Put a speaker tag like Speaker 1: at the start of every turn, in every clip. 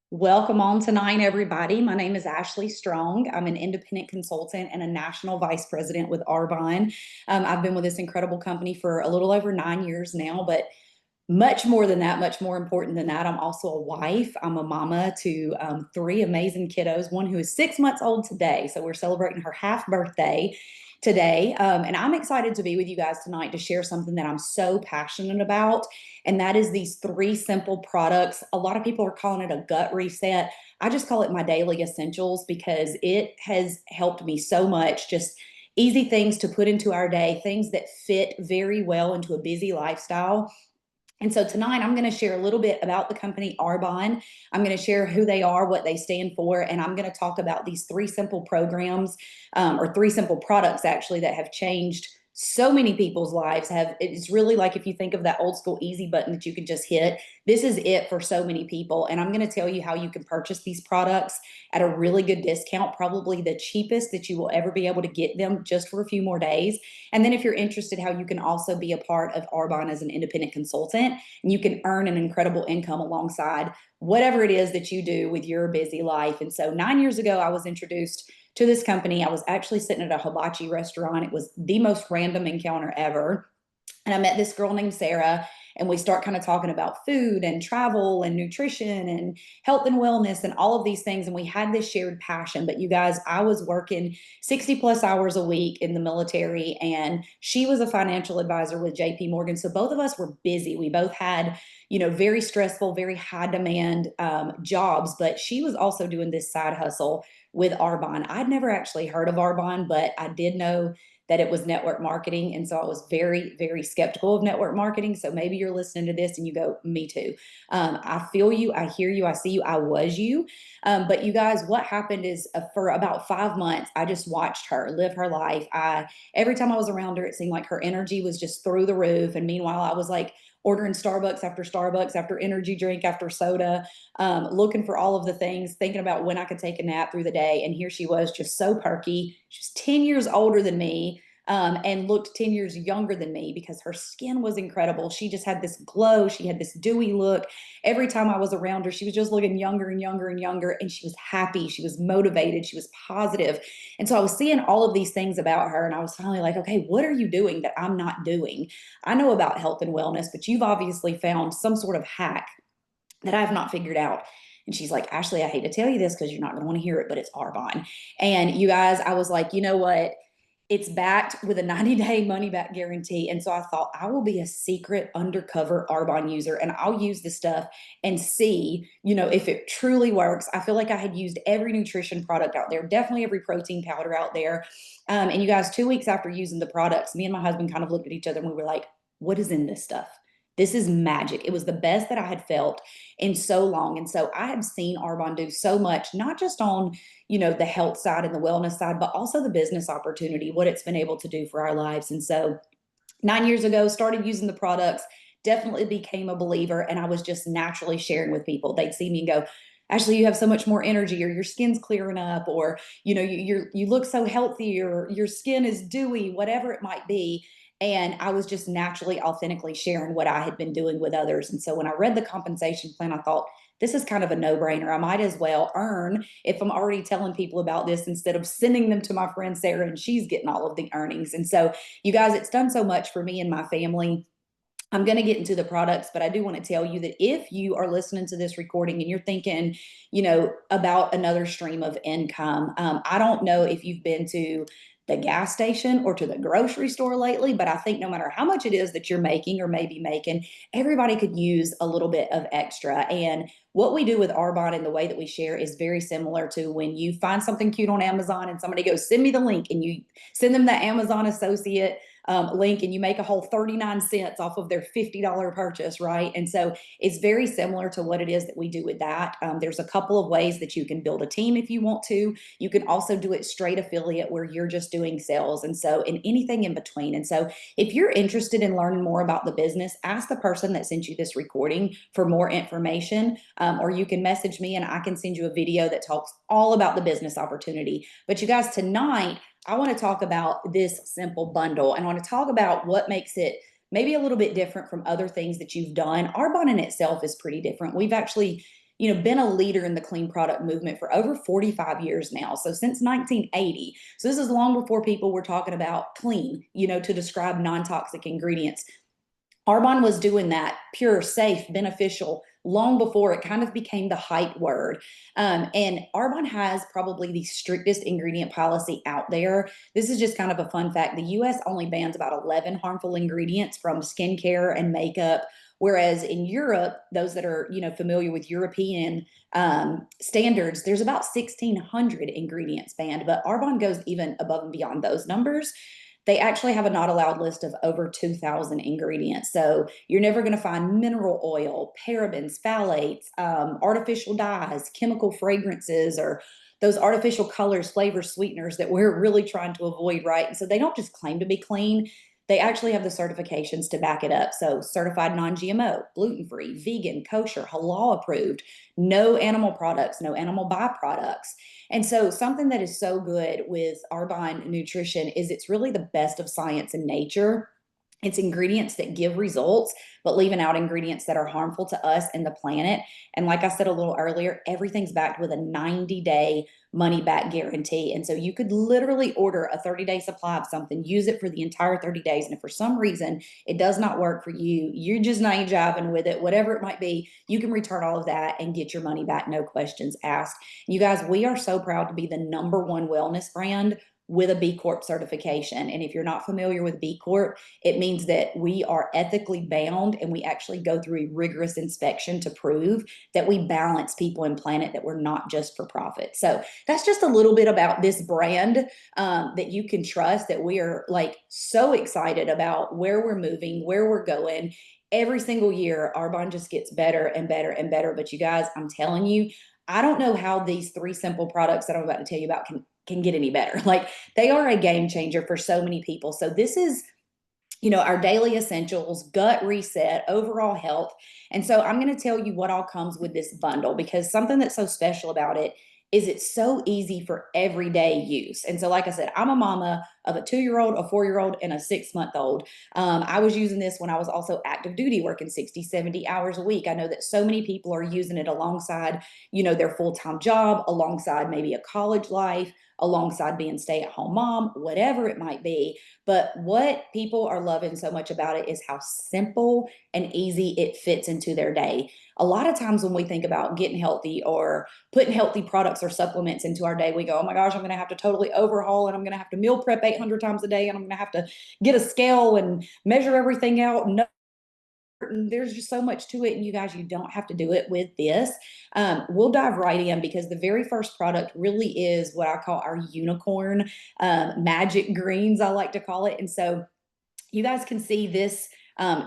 Speaker 1: Welcome on tonight, everybody. My name is Ashley Strong. I'm an independent consultant and a national vice president with Arbonne. I've been with this incredible company for a little over 9 years now, but much more than that, much more important than that, I'm also a wife. I'm a mama to three amazing kiddos, one who is 6 months old today. So we're celebrating her half birthday today. And I'm excited to be with you guys tonight to share something that I'm so passionate about. And that is these three simple products. A lot of people are calling it a gut reset. I just call it my daily essentials because it has helped me so much. Just easy things to put into our day, things that fit very well into a busy lifestyle. And so tonight I'm going to share a little bit about the company Arbonne. I'm going to share who they are, what they stand for, and I'm going to talk about these three simple programs or three simple products actually that have changed so many people's lives. Have It's really like if you think of that old school easy button that you can just hit. This is it for so many people, and I'm going to tell you how you can purchase these products at a really good discount, probably the cheapest that you will ever be able to get them just for a few more days. And then if you're interested, how you can also be a part of Arbonne as an independent consultant, and you can earn an incredible income alongside whatever it is that you do with your busy life. And so 9 years ago, I was introduced to this company. I was actually sitting at a hibachi restaurant. It was the most random encounter ever. And I met this girl named Sarah, and we start kind of talking about food and travel and nutrition and health and wellness and all of these things. And we had this shared passion. But you guys, I was working 60 plus hours a week in the military, and she was a financial advisor with JP Morgan. So both of us were busy. We both had, very stressful, very high demand jobs, but she was also doing this side hustle with Arbonne. I'd never actually heard of Arbonne, but I did know that it was network marketing. And so I was very, very skeptical of network marketing. So maybe you're listening to this and you go, me too. I feel you. I hear you. I see you. I was you. But you guys, what happened is for about 5 months, I just watched her live her life. Every time I was around her, it seemed like her energy was just through the roof. And meanwhile, I was like ordering Starbucks after energy drink after soda, looking for all of the things, thinking about when I could take a nap through the day. And here she was, just so perky. She's 10 years older than me, and looked 10 years younger than me because her skin was incredible. She just had this glow. She had this dewy look. Every time I was around her, she was just looking younger and younger and younger. And she was happy. She was motivated. She was positive. And so I was seeing all of these things about her. And I was finally like, okay, what are you doing that I'm not doing? I know about health and wellness, but you've obviously found some sort of hack that I have not figured out. And she's like, Ashley, I hate to tell you this because you're not going to want to hear it, but it's Arbonne. And you guys, I was like, you know what? It's backed with a 90-day money back guarantee. And so I thought I will be a secret undercover Arbonne user, and I'll use this stuff and see, if it truly works. I feel like I had used every nutrition product out there, definitely every protein powder out there. And you guys, 2 weeks after using the products, me and my husband kind of looked at each other and we were like, what is in this stuff? This is magic. It was the best that I had felt in so long. And so I had seen Arbonne do so much, not just on, the health side and the wellness side, but also the business opportunity, what it's been able to do for our lives. And so 9 years ago, started using the products, definitely became a believer. And I was just naturally sharing with people. They'd see me and go, Ashley, you have so much more energy, or your skin's clearing up, or you look so healthy, or your skin is dewy, whatever it might be. And I was just naturally, authentically sharing what I had been doing with others. And so when I read the compensation plan, I thought, this is kind of a no-brainer. I might as well earn if I'm already telling people about this instead of sending them to my friend Sarah and she's getting all of the earnings. And so, you guys, it's done so much for me and my family. I'm going to get into the products, but I do want to tell you that if you are listening to this recording and you're thinking, about another stream of income, I don't know if you've been to the gas station or to the grocery store lately, but I think no matter how much it is that you're making or maybe making, everybody could use a little bit of extra. And what we do with Arbonne and the way that we share is very similar to when you find something cute on Amazon and somebody goes, send me the link, and you send them the Amazon associate link, and you make a whole 39 cents off of their $50 purchase, right? And so it's very similar to what it is that we do with that. There's a couple of ways that you can build a team if you want to. You can also do it straight affiliate where you're just doing sales. And so, and anything in between. And so if you're interested in learning more about the business, ask the person that sent you this recording for more information, or you can message me and I can send you a video that talks all about the business opportunity. But you guys, tonight, I want to talk about this simple bundle, and I want to talk about what makes it maybe a little bit different from other things that you've done. Arbonne in itself is pretty different. We've actually been a leader in the clean product movement for over 45 years now. So since 1980. So this is long before people were talking about clean, to describe non-toxic ingredients. Arbonne was doing that pure, safe, beneficial long before it kind of became the hype word. And Arbonne has probably the strictest ingredient policy out there. This is just kind of a fun fact. The US only bans about 11 harmful ingredients from skincare and makeup. Whereas in Europe, those that are, familiar with European standards, there's about 1,600 ingredients banned, but Arbonne goes even above and beyond those numbers. They actually have a not allowed list of over 2,000 ingredients. So you're never going to find mineral oil, parabens, phthalates, artificial dyes, chemical fragrances, or those artificial colors, flavors, sweeteners that we're really trying to avoid, right? And so they don't just claim to be clean. They actually have the certifications to back it up. So certified non-GMO, gluten-free, vegan, kosher, halal approved, no animal products, no animal byproducts. And so something that is so good with Arbonne nutrition is it's really the best of science and nature. It's ingredients that give results, but leaving out ingredients that are harmful to us and the planet. And like I said a little earlier, everything's backed with a 90-day money back guarantee. And so you could literally order a 30-day supply of something, use it for the entire 30 days. And if for some reason it does not work for you, you're just not jiving with it, whatever it might be, you can return all of that and get your money back, no questions asked. You guys, we are so proud to be the #1 wellness brand with a B Corp certification. And if you're not familiar with B Corp, it means that we are ethically bound and we actually go through a rigorous inspection to prove that we balance people and planet, that we're not just for profit. So that's just a little bit about this brand that you can trust, that we are like so excited about where we're moving, where we're going. Every single year, Arbonne just gets better and better and better. But you guys, I'm telling you, I don't know how these 3 simple products that I'm about to tell you about can get any better. Like, they are a game changer for so many people. So this is, our daily essentials, gut reset, overall health. And so I'm going to tell you what all comes with this bundle, because something that's so special about it is it's so easy for everyday use. And so, like I said, I'm a mama of a 2-year-old, a 4-year-old, and a 6-month-old. I was using this when I was also active duty, working 60, 70 hours a week. I know that so many people are using it alongside, their full-time job, alongside maybe a college life, alongside being stay-at-home mom, whatever it might be. But what people are loving so much about it is how simple and easy it fits into their day. A lot of times when we think about getting healthy or putting healthy products or supplements into our day, we go, oh my gosh, I'm going to have to totally overhaul, and I'm going to have to meal prep 800 times a day, and I'm going to have to get a scale and measure everything out. No, there's just so much to it. And you guys, you don't have to do it with this. We'll dive right in, because the very first product really is what I call our unicorn, magic greens, I like to call it. And so you guys can see this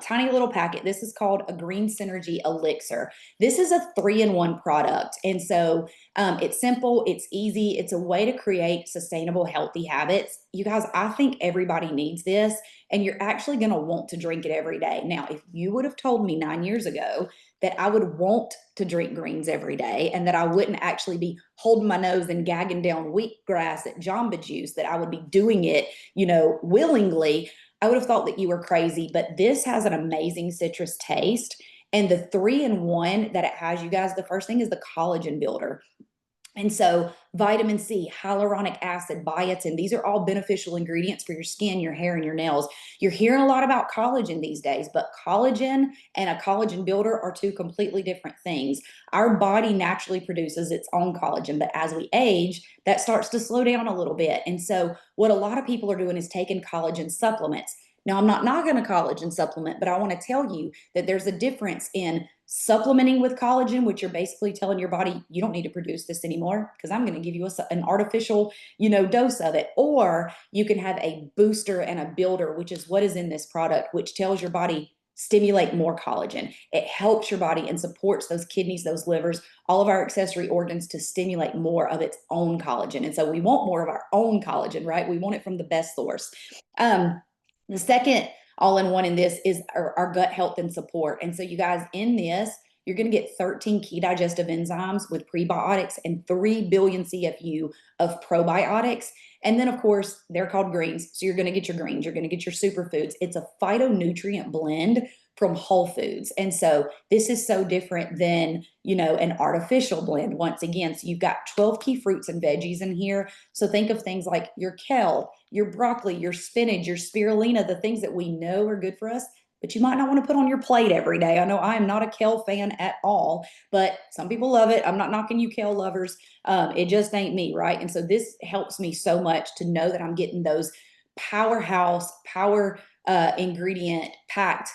Speaker 1: tiny little packet. This is called a Green Synergy Elixir. This is a 3-in-1 product. And so it's simple, it's easy, it's a way to create sustainable, healthy habits. You guys, I think everybody needs this, and you're actually going to want to drink it every day. Now, if you would have told me 9 years ago that I would want to drink greens every day, and that I wouldn't actually be holding my nose and gagging down wheatgrass at Jamba Juice, that I would be doing it, willingly, I would have thought that you were crazy. But this has an amazing citrus taste. And the 3-in-1 that it has, you guys, the first thing is the collagen builder. And so vitamin C, hyaluronic acid, biotin, these are all beneficial ingredients for your skin, your hair, and your nails. You're hearing a lot about collagen these days, but collagen and a collagen builder are 2 completely different things. Our body naturally produces its own collagen, but as we age, that starts to slow down a little bit. And so what a lot of people are doing is taking collagen supplements. Now, I'm not knocking a collagen supplement, but I want to tell you that there's a difference in supplementing with collagen, which you're basically telling your body, you don't need to produce this anymore because I'm going to give you an artificial, dose of it. Or you can have a booster and a builder, which is what is in this product, which tells your body, stimulate more collagen. It helps your body and supports those kidneys, those livers, all of our accessory organs to stimulate more of its own collagen. And so we want more of our own collagen, right? We want it from the best source. The second all-in-one in this is our gut health and support. And so you guys, in this, you're going to get 13 key digestive enzymes with prebiotics and 3 billion CFU of probiotics. And then, of course, they're called greens. So you're going to get your greens, you're going to get your superfoods. It's a phytonutrient blend from Whole Foods. And so this is so different than, an artificial blend once again. So you've got 12 key fruits and veggies in here. So think of things like your kale, your broccoli, your spinach, your spirulina, the things that we know are good for us, but you might not want to put on your plate every day. I know I am not a kale fan at all, but some people love it. I'm not knocking you kale lovers. It just ain't me, right? And so this helps me so much to know that I'm getting those powerhouse, power ingredient packed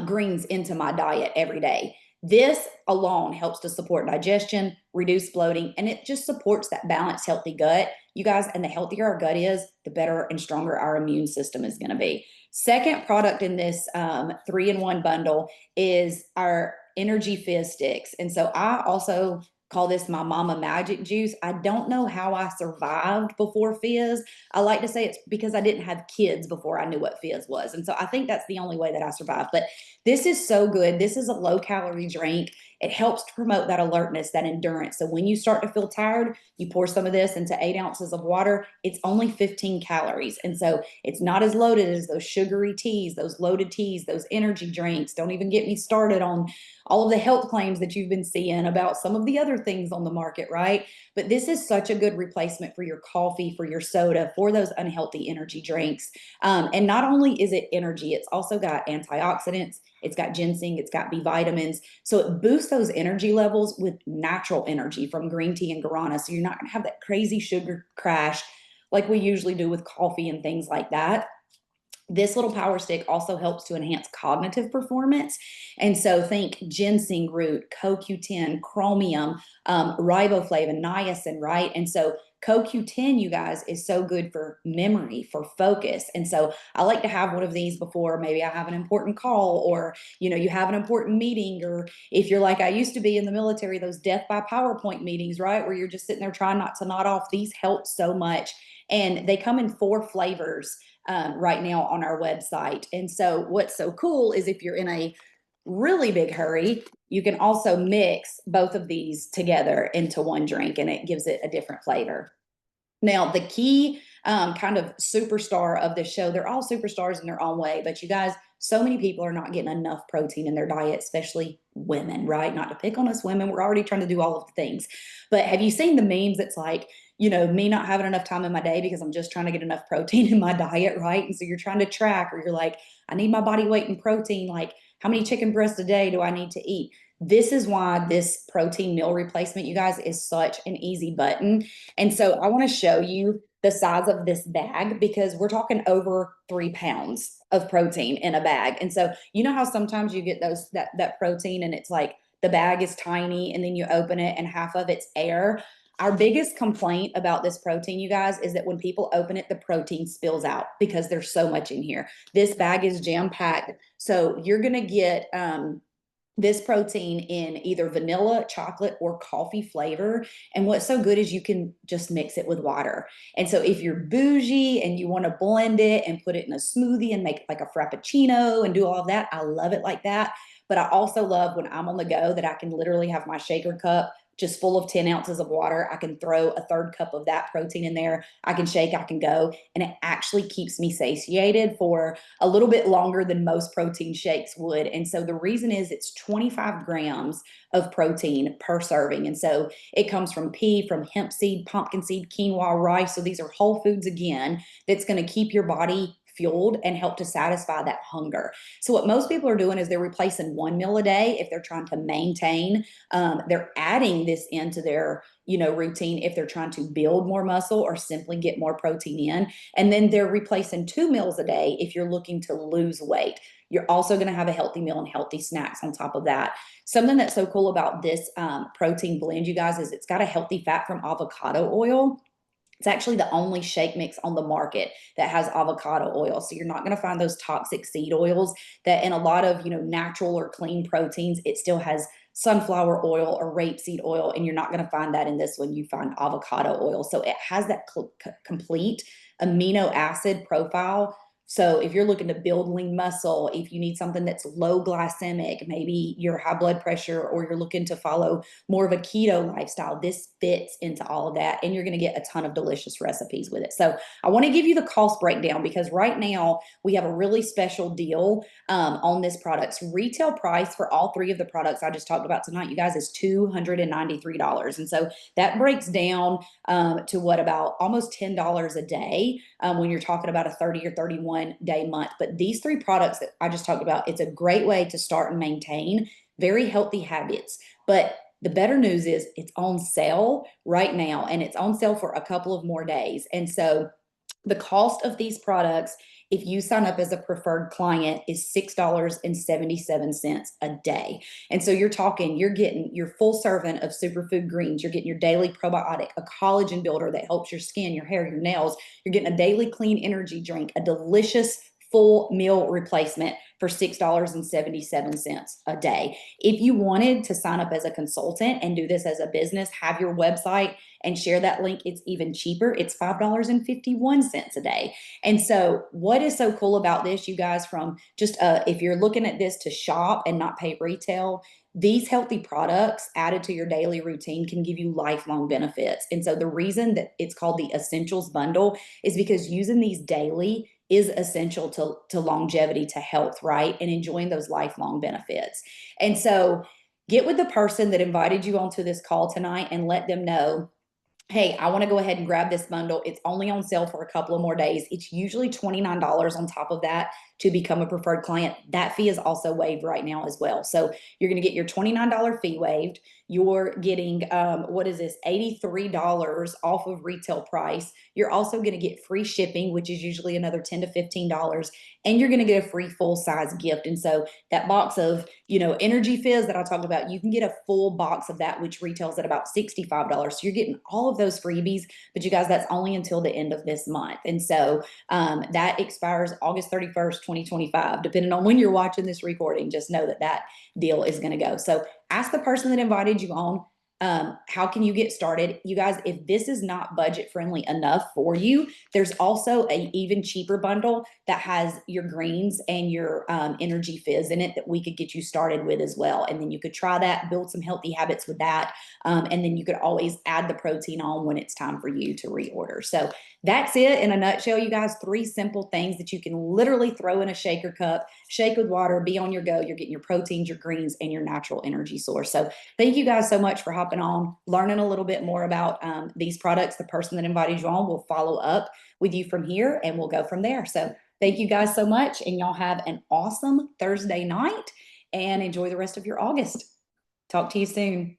Speaker 1: greens into my diet every day. This alone helps to support digestion, reduce bloating, and it just supports that balanced, healthy gut. You guys, and the healthier our gut is, the better and stronger our immune system is going to be. Second product in this 3-in-1 bundle is our Energy Fizz Sticks. And so I also call this my mama magic juice. I don't know how I survived before Fizz. I like to say it's because I didn't have kids before I knew what Fizz was. And so I think that's the only way that I survived. But this is so good. This is a low calorie drink. It helps to promote that alertness, that endurance. So when you start to feel tired, you pour some of this into 8 ounces of water. It's only 15 calories. And so it's not as loaded as those sugary teas, those loaded teas, those energy drinks. Don't even get me started on all of the health claims that you've been seeing about some of the other things on the market, right? But this is such a good replacement for your coffee, for your soda, for those unhealthy energy drinks. And not only is it energy, it's also got antioxidants, it's got ginseng, it's got B vitamins. So it boosts those energy levels with natural energy from green tea and guarana. So you're not going to have that crazy sugar crash like we usually do with coffee and things like that. This little power stick also helps to enhance cognitive performance. And so think ginseng root, CoQ10, chromium, riboflavin, niacin, right? And so CoQ10, you guys, is so good for memory, for focus. And so I like to have one of these before maybe I have an important call, or, you have an important meeting, or if you're like I used to be in the military, those death by PowerPoint meetings, right? Where you're just sitting there trying not to nod off. These help so much. And they come in 4 flavors right now on our website. And so what's so cool is if you're in a really big hurry, you can also mix both of these together into one drink and it gives it a different flavor. Now, the key kind of superstar of this show, they're all superstars in their own way, but you guys, so many people are not getting enough protein in their diet, especially women, right? Not to pick on us women, we're already trying to do all of the things. But have you seen the memes that's like, me not having enough time in my day because I'm just trying to get enough protein in my diet, right? And so you're trying to track, or you're like, I need my body weight in protein. Like, how many chicken breasts a day do I need to eat? This is why this protein meal replacement, you guys, is such an easy button. And so I want to show you the size of this bag because we're talking over 3 pounds of protein in a bag. And so you know how sometimes you get that protein and it's like the bag is tiny and then you open it and half of it's air. Our biggest complaint about this protein, you guys, is that when people open it, the protein spills out because there's so much in here. This bag is jam packed. So you're going to get this protein in either vanilla, chocolate, or coffee flavor. And what's so good is you can just mix it with water. And so if you're bougie and you want to blend it and put it in a smoothie and make it like a frappuccino and do all of that, I love it like that. But I also love when I'm on the go that I can literally have my shaker cup just full of 10 ounces of water. I can throw a third cup of that protein in there. I can shake, I can go, and it actually keeps me satiated for a little bit longer than most protein shakes would. And so the reason is it's 25 grams of protein per serving. And so it comes from pea, from hemp seed, pumpkin seed, quinoa, rice. So these are whole foods again, that's going to keep your body fueled and help to satisfy that hunger. So what most people are doing is they're replacing one meal a day if they're trying to maintain. They're adding this into their routine if they're trying to build more muscle or simply get more protein in. And then they're replacing 2 meals a day if you're looking to lose weight. You're also going to have a healthy meal and healthy snacks on top of that. Something that's so cool about this protein blend, you guys, is it's got a healthy fat from avocado oil. It's actually the only shake mix on the market that has avocado oil. So you're not going to find those toxic seed oils that in a lot of, natural or clean proteins, it still has sunflower oil or rapeseed oil. And you're not going to find that in this one. You find avocado oil. So it has that complete amino acid profile So if you're looking to build lean muscle, if you need something that's low glycemic, maybe you're high blood pressure, or you're looking to follow more of a keto lifestyle, this fits into all of that. And you're going to get a ton of delicious recipes with it. So I want to give you the cost breakdown, because right now we have a really special deal on this product's retail price for all three of the products I just talked about tonight, you guys, is $293. And so that breaks down to what, about almost $10 a day when you're talking about a 30 or 31-day month. But these three products that I just talked about, it's a great way to start and maintain very healthy habits. But the better news is it's on sale right now, and it's on sale for a couple of more days. And so the cost of these products, if you sign up as a preferred client, is $6.77 a day. And so you're getting your full serving of superfood greens. You're getting your daily probiotic, a collagen builder that helps your skin, your hair, your nails. You're getting a daily clean energy drink, a delicious full meal replacement for $6.77 a day. If you wanted to sign up as a consultant and do this as a business, have your website and share that link, it's even cheaper. It's $5.51 a day. And so what is so cool about this, you guys, from just if you're looking at this to shop and not pay retail, these healthy products added to your daily routine can give you lifelong benefits. And so the reason that it's called the Essentials Bundle is because using these daily is essential to longevity, to health, right? And enjoying those lifelong benefits. And so get with the person that invited you onto this call tonight and let them know, hey, I want to go ahead and grab this bundle. It's only on sale for a couple of more days. It's usually $29 on top of that to become a preferred client. That fee is also waived right now as well. So you're going to get your $29 fee waived. You're getting, what is this, $83 off of retail price. You're also going to get free shipping, which is usually another $10 to $15. And you're going to get a free full size gift. And so that box of, Energy Fizz that I talked about, you can get a full box of that, which retails at about $65. So you're getting all of those freebies, but you guys, that's only until the end of this month. And so that expires August 31st, 2025. Depending on when you're watching this recording, just know that deal is going to go. So ask the person that invited you on, how can you get started? You guys, if this is not budget friendly enough for you, there's also a even cheaper bundle that has your greens and your Energy Fizz in it that we could get you started with as well. And then you could try that, build some healthy habits with that. And then you could always add the protein on when it's time for you to reorder. So that's it in a nutshell, you guys. 3 simple things that you can literally throw in a shaker cup, shake with water, be on your go. You're getting your proteins, your greens, and your natural energy source. So thank you guys so much for hopping on, learning a little bit more about these products. The person that invited you on will follow up with you from here, and we'll go from there. So thank you guys so much, and y'all have an awesome Thursday night, and enjoy the rest of your August. Talk to you soon.